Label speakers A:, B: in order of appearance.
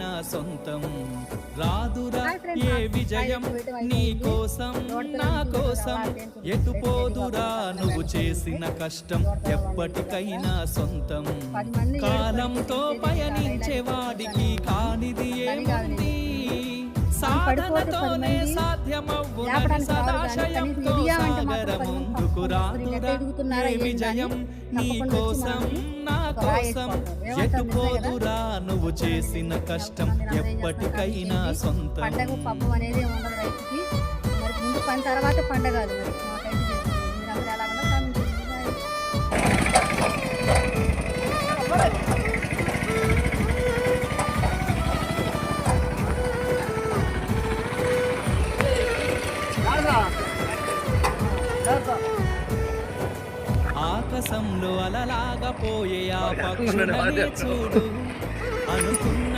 A: ఎప్పటికైనా సొంతం. రాదురా ఏ విజయం నీ కోసం నా కోసం, ఎటు పోదురా నువ్వు చేసిన కష్టం ఎప్పటికైనా సొంతం. కాలంతో పయనించే వాడికి కానిది ఏముంది, సాధనతోనే సాధ్యమవ్వునని సదాశయంతో సాగర ముందుకు రాదురా ఏ విజయం నీ కోసం నా కోసం, ఎటు పోదురా నువ్వు చేసిన కష్టం ఎప్పటికైనా సొంతం.
B: పండగ పబ్బం అనేది ఉండదు రైతుకి. మరి ముందు పని తర్వాత పండగలు మరి మాకైతే మీరందరూ ఎలాగన్నా
A: ఆకాశంలో అలలాగా పోయే ఆ పక్షులని చూడు, అనుకున్న